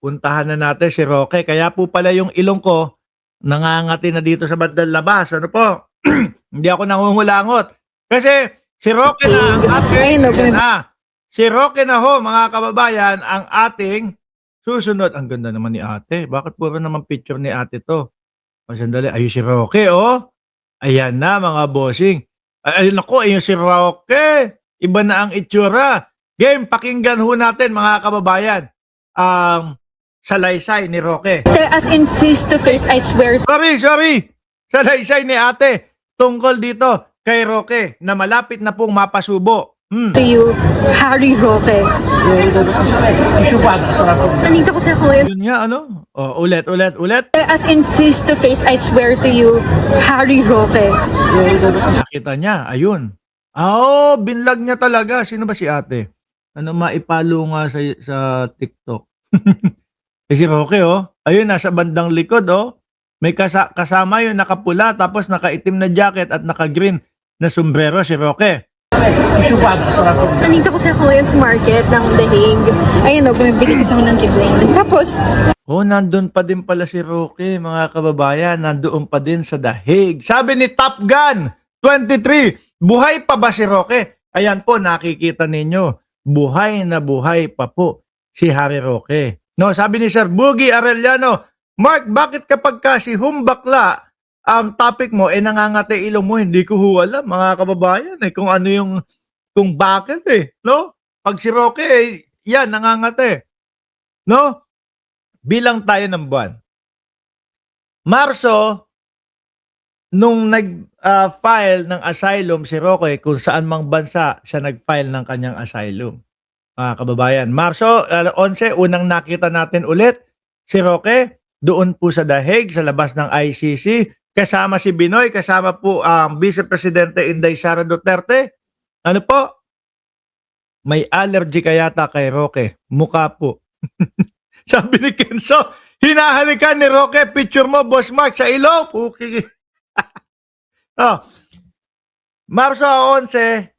puntahan na natin si Roque. Kaya po pala yung ilong ko nangangati na dito sa bandang labas. Ano po? Hindi ako nangungulangot. Kasi si Roque na ang ating, si Roque na ho, mga kababayan, ang ating susunod. Ang ganda naman ni ate. Bakit puro naman picture ni ate to? Sandali. Ayun si Roque, oh. Ayan na, mga bossing. Ayun ako, ayun si Roque. Iba na ang itsura. Game, pakinggan ho natin, mga kababayan. Salaysay ni Roque. As in face-to-face, I swear Sorry. Salaysay ni ate. Tungkol dito kay Roque na malapit na pong mapasubo. to you, Harry Roque. Nandito ko sa kuya. Yun nga, ano? Oh, ulit. As in face-to-face, I swear to you, Harry Roque. Nakita niya, ayun. Oh, binlag niya talaga. Sino ba si ate? Ano, maipalo nga sa TikTok. Si Roque, oh. Ayun, nasa bandang likod, oh. May kasama yun, nakapula, tapos nakaitim na jacket at naka-green na sombrero si Roque. Nandito ko sa Kuya's Market ng The Hague. Ayun o, bumibili kasi ako ng kidwing. Tapos, Oh, nandun pa din pala si Roque, mga kababayan. Nandoon pa din sa The Hague. Sabi ni Top Gun 23, buhay pa ba si Roque? Ayan po, nakikita ninyo. Buhay na buhay pa po si Harry Roque. No, sabi ni Sir Boogie Arellano, Mark, bakit kapag si humbakla ang topic mo, nangangati ilong mo, hindi ko alam, mga kababayan, kung ano yung, kung bakit, no? Pag si Roque, yan, nangangati. No? Bilang tayo ng buwan. Marso, nung nag-file ng asylum si Roque, kung saan mang bansa siya nag-file ng kanyang asylum. Mga kababayan, Marso 11, unang nakita natin ulit si Roque, doon po sa The Hague, sa labas ng ICC, kasama si Binoy, kasama po ang Vice Presidente Inday Sara Duterte. Ano po? May allergy kayata kay Roque. Mukha po. Sabi ni Kenzo, hinahalikan ni Roque, picture mo, Boss Mark, sa ilong. Okay. Oh. Marso 11,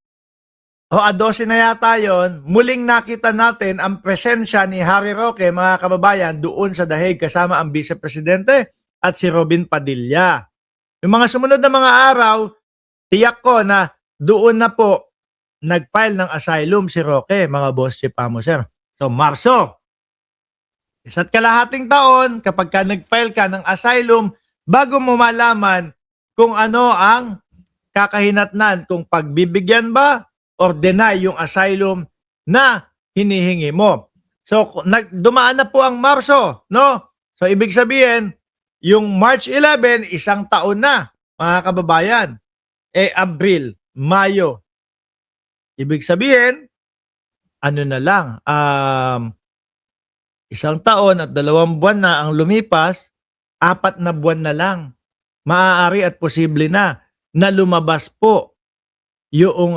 12 na yata yun, muling nakita natin ang presensya ni Harry Roque, mga kababayan, doon sa The Hague kasama ang Vice Presidente at si Robin Padilla. Yung mga sumunod na mga araw, tiyak ko na doon na po nag-file ng asylum si Roque, mga boss chipamo, sir. So, Marso, isa't kalahating taon, kapag ka nag-file ka ng asylum, bago mo malaman kung ano ang kakahinatnan, kung pagbibigyan ba or deny yung asylum na hinihingi mo. So, dumaan na po ang Marso, no? So, ibig sabihin, yung March 11, isang taon na, mga kababayan. Abril, Mayo. Ibig sabihin, ano na lang, isang taon at 2 buwan na ang lumipas, 4 na buwan na lang. Maaari at posible na lumabas po yung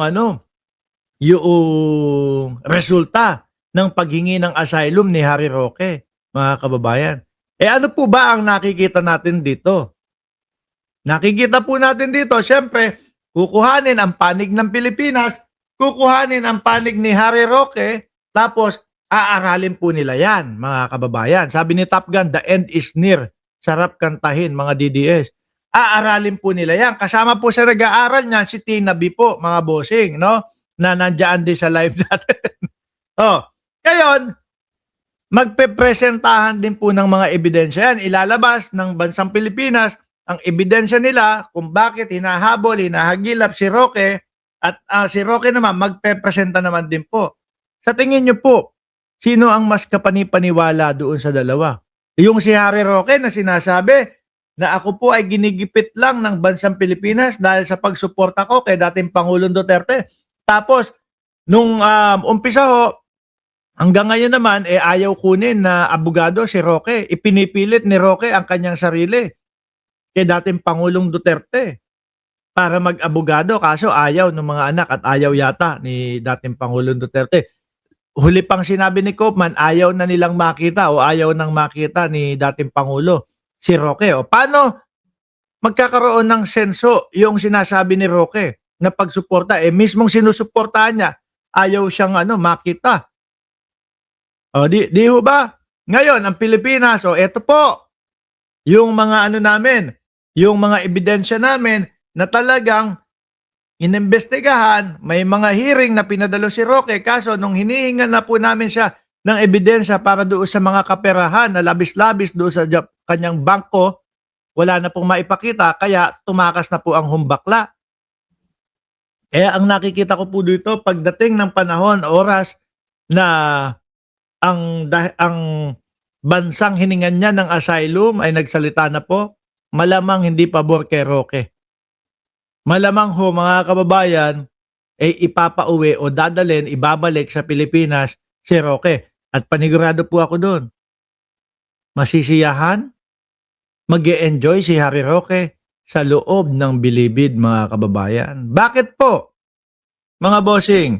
yung resulta ng paghingi ng asylum ni Harry Roque, mga kababayan. Ano po ba ang nakikita natin dito? Nakikita po natin dito, siyempre, kukuhanin ang panig ng Pilipinas, kukuhanin ang panig ni Harry Roque, tapos aaralin po nila yan, mga kababayan. Sabi ni Top Gun, the end is near. Sarap kantahin, mga DDS. Aaralin po nila yan. Kasama po sa nag-aaral niyan, si Tina B po, mga bossing, no? Na nandiyan din sa live natin. Ngayon, magpepresentahan din po ng mga ebidensya yan. Ilalabas ng bansang Pilipinas ang ebidensya nila kung bakit hinahabol, hinahagilap si Roque at si Roque naman magpepresenta naman din po. Sa tingin nyo po, sino ang mas kapanipaniwala doon sa dalawa? Yung si Harry Roque na sinasabi na ako po ay ginigipit lang ng bansang Pilipinas dahil sa pagsuporta ko kay dating Pangulong Duterte. Tapos, nung umpisa ho, hanggang ngayon naman, ayaw kunin na abogado si Roque. Ipinipilit ni Roque ang kanyang sarili kay dating Pangulong Duterte para mag-abogado. Kaso ayaw ng mga anak at ayaw yata ni dating Pangulong Duterte. Huli pang sinabi ni Koopman, ayaw na nilang makita o ayaw nang makita ni dating Pangulo si Roque. O paano magkakaroon ng senso yung sinasabi ni Roque na pagsuporta? Mismong sinusuportahan niya, ayaw siyang makita. O di ho ba? Ngayon, ang Pilipinas, eto po, yung mga ano namin, yung mga ebidensya namin na talagang inimbestigahan, may mga hearing na pinadalo si Roque, kaso nung hinihingan na po namin siya ng ebidensya para doon sa mga kaperahan na labis-labis doon sa kanyang bangko, wala na pong maipakita, kaya tumakas na po ang humbakla. Kaya ang nakikita ko po dito, pagdating ng panahon, oras na ang bansang hiningan niya ng asylum ay nagsalita na po, malamang hindi pabor kay Roque. Malamang ho mga kababayan, ay ipapauwi o dadalhin, ibabalik sa Pilipinas si Roque. At panigurado po ako doon. Masisiyahan, mag-e-enjoy si Harry Roque sa loob ng Bilibid mga kababayan. Bakit po? Mga bossing,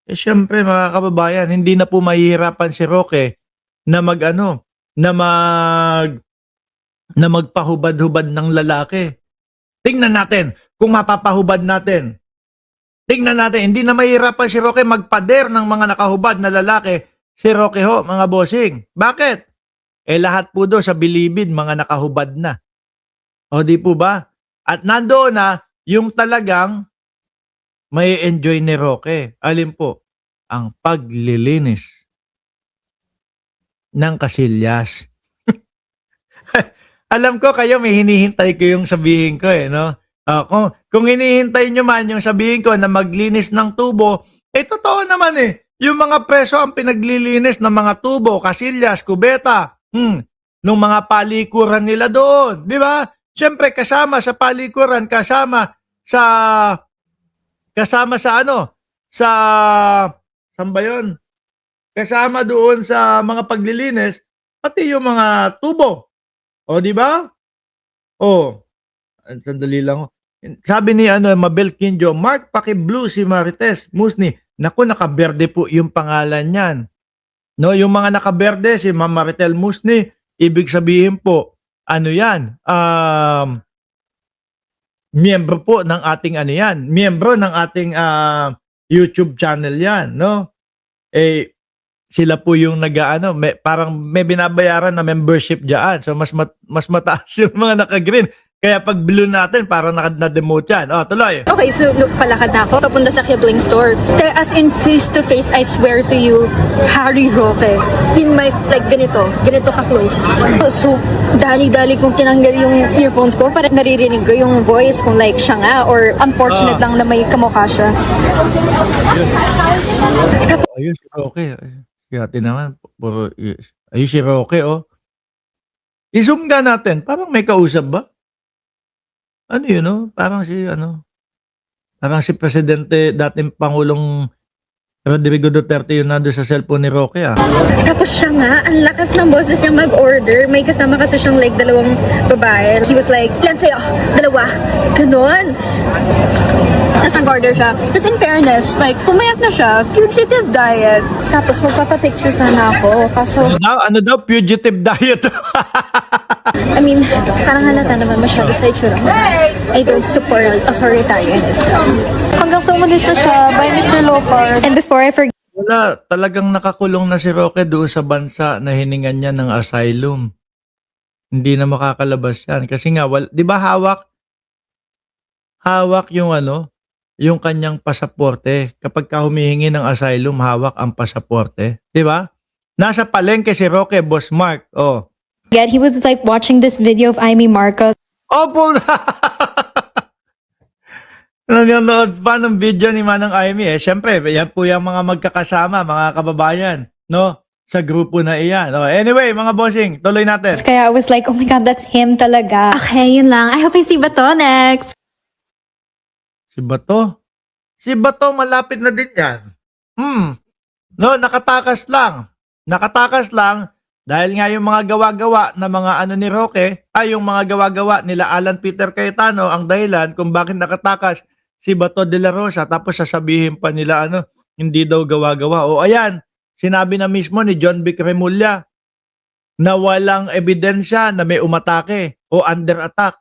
syempre mga kababayan, hindi na po mahihirapan si Roque na na magpahubad-hubad ng lalaki. Tingnan natin kung mapapahubad natin. Tingnan natin, hindi na mahihirapan si Roque magpader ng mga nakahubad na lalaki. Si Roque ho, mga bossing. Bakit? Lahat po doon sa Bilibid, mga nakahubad na. O di po ba? At nandoon na yung talagang may enjoy ni Roque. Alin po? Ang paglilinis ng Casillas. Alam ko kayo may hinihintay ko yung sabihin ko no? Kung hinihintay nyo man yung sabihin ko na maglinis ng tubo, totoo naman Yung mga preso ang pinaglilinis ng mga tubo, Casillas, Cubeta, nung mga palikuran nila doon. Di ba? Siyempre kasama sa palikuran, kasama sa saan ba yun? Kasama doon sa mga paglilinis, pati yung mga tubo. O, di ba? O, sandali lang. Sabi ni Mabel Quinjo, Mark, paki-blue si Marites Musni. Naku, nakaberde po yung pangalan niyan. No, yung mga nakaberde, si Ma'am Maritel Musni, ibig sabihin po, yan? Miyembro po ng ating miyembro ng ating YouTube channel yan, no? Sila po yung parang may binabayaran na membership diyan. So mas mataas yung mga naka-green. Kaya pag blue natin, parang na-demote yan. Tuloy. Okay, so palakad na ako papunta sa Kibling store. As in face to face, I swear to you, Harry Roque. In my, ganito ka-close. So, dali-dali kong tinanggal yung earphones ko para naririnig ko yung voice kung siya nga or unfortunate lang na may kamukha siya. Ayun si Roque. Kaya naman, ayun si Roque, I-zoom nga natin. Parang may kausap ba? Ano yun, Parang si Presidente, dating Pangulong Rodrigo Duterte yun nando sa cellphone ni Roque, Tapos siya nga, ang lakas ng boses niya mag-order. May kasama kasi siyang dalawang babae. He was like, ilan sa'yo? Dalawa. Ganon. Tapos nag-order siya. Tapos in fairness, pumayak na siya, fugitive diet. Tapos magpapapicture sana ako. Kaso, Ano daw? Fugitive diet. I mean, parang halata naman masyado sa itsura. I don't support authoritarianism. Hanggang sa umalis na siya by Mr. Lopar. And before I forget, Wala, talagang nakakulong na si Roque doon sa bansa na hiningan niya ng asylum. Hindi na makakalabas yan. Kasi nga, di ba hawak yung yung kanyang pasaporte. Kapag ka humihingi ng asylum, hawak ang pasaporte. Di ba? Nasa palengke si Roque, Boss Mark. He was watching this video of Amy Marcos. Opo! Nanonood pa ng video ni Manang Amy. Siyempre, yan po yung mga magkakasama, mga kababayan, no? Sa grupo na iyan. Anyway, mga bossing, tuloy natin. Kaya I was like, oh my God, that's him talaga. okay, yun lang. I hope I see Bato next. Si Bato? Si Bato, malapit na din yan. No, nakatakas lang. Nakatakas lang dahil nga yung mga gawa-gawa na mga ni Roque, yung mga gawa-gawa nila Alan Peter Cayetano, ang dahilan kung bakit nakatakas si Bato de la Rosa, tapos sasabihin pa nila hindi daw gawa-gawa. Ayan, sinabi na mismo ni John Vic Remulla na walang ebidensya na may umatake o under attack